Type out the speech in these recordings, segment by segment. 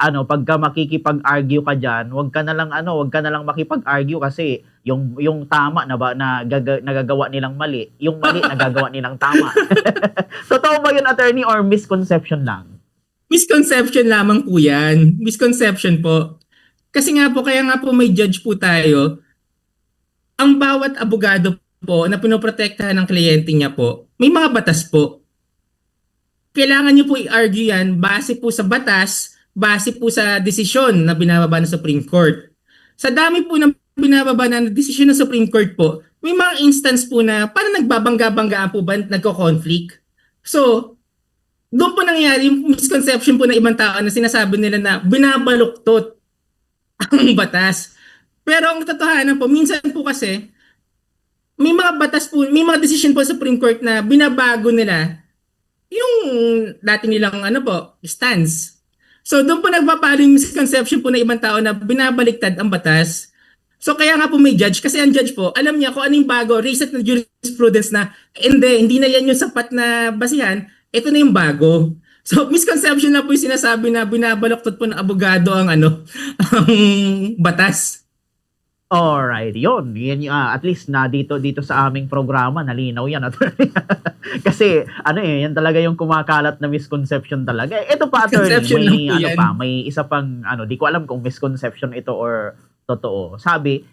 ano, pagka makikipag-argue ka diyan, wag ka na lang ano, wag ka na lang makipag-argue kasi yung tama na ba na nagagawa nilang mali, yung mali nagagawa nilang tama. Totoo ba yun, attorney, or misconception lang? Misconception lamang po yan. Misconception po. Kasi nga po, kaya nga po may judge po tayo. Ang bawat abogado po na pinoprotektahan ng kliyente niya po, may mga batas po. Kailangan niyo po i-argue yan base po sa batas, base po sa desisyon na binababa ng Supreme Court. Sa dami po ng binababa na desisyon ng Supreme Court po, may mga instance po na parang nagbabangga-banggaan po ba, nagko-conflict. So, doon po nangyayari yung misconception po ng ibang tao na sinasabi nila na binabaluktot ang batas. Pero ang katotohanan po, minsan po kasi, may mga batas po, may mga decision po sa Supreme Court na binabago nila yung dati nilang ano po, stance. So doon po nagpapalo yung misconception po ng ibang tao na binabaliktad ang batas. So kaya nga po may judge, kasi ang judge po, alam niya kung ano yung bago, recent na jurisprudence na, hindi na yan yung sapat na basihan, ito na yung bago. So misconception na po yung sinasabi na binabaluktot po ng abogado ang ano, ang batas. Alright, yun. At least na dito sa aming programa, nalinaw yan, attorney. Kasi, ano yan talaga yung kumakalat na misconception talaga. Ito pa, attorney, Misconception lang po yan. may isa pang, di ko alam kung misconception ito or totoo. Sabi,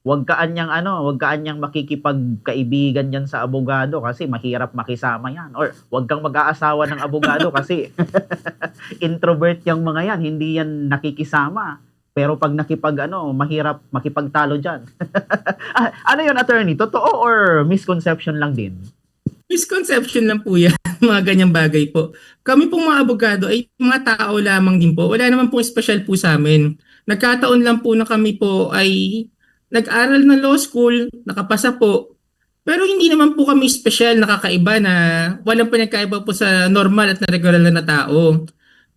wag ka anyang makikipagkaibigan yan sa abogado kasi mahirap makisama yan. Or wag kang mag-aasawa ng abogado kasi introvert yung mga yan, hindi yan nakikisama. Pero pag mahirap makipagtalo dyan. Ano yun, attorney? Totoo or misconception lang din? Misconception lang po yan, mga ganyang bagay po. Kami pong mga abogado ay mga tao lamang din po. Wala naman po special po sa amin. Nagkataon lang po na kami po ay nag-aral ng law school, nakapasa po. Pero hindi naman po kami special, nakakaiba na walang pinagkaiba po sa normal at na regular na tao.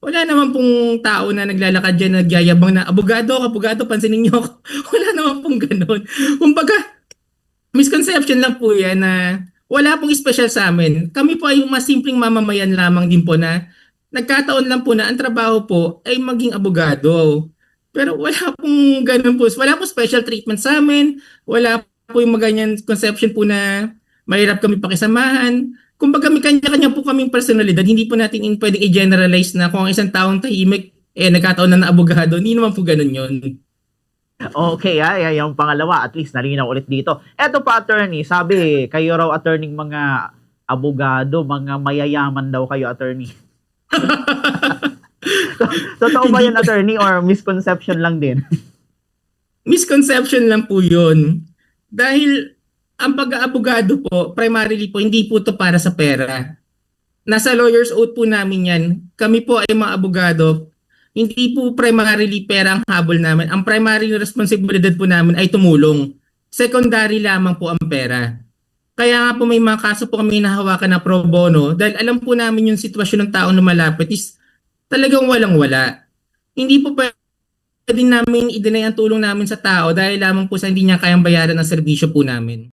Wala naman pong tao na naglalakad dyan, nagyayabang na, abogado, pansinin niyo ako. Wala naman pong ganun. Kumbaga, misconception lang po yan na wala pong special sa amin. Kami po ay mas simpleng mamamayan lamang din po na nagkataon lang po na ang trabaho po ay maging abogado. Pero wala pong ganun po. Wala pong special treatment sa amin. Wala po yung maganyan conception po na mahirap kami pakisamahan. Kumbaga may kanya-kanya po kaming personalidad. Hindi po natin pwedeng i-generalize na kung ang isang taong tahimik, nagkataon na abogado. Hindi naman po ganun yun. Okay, yung pangalawa, at least nalinaw ulit dito. Eto pa, attorney, sabi, kayo raw, attorney, mga abogado, mga mayayaman daw kayo, attorney. Totoo ba yun, attorney, or misconception lang din? Misconception lang po yun. Dahil ang pag-aabogado po, primarily po, hindi po to para sa pera. Nasa lawyer's oath po namin yan. Kami po ay mga abogado. Hindi po primarily pera ang habol namin. Ang primary responsibilidad po namin ay tumulong. Secondary lamang po ang pera. Kaya nga po may mga kaso po kami nahawakan na pro bono dahil alam po namin yung sitwasyon ng taong lumalapit is talagang walang-wala. Hindi po pwede namin i-deny ang tulong namin sa tao dahil lamang po sa hindi niya kayang bayaran ang serbisyo po namin.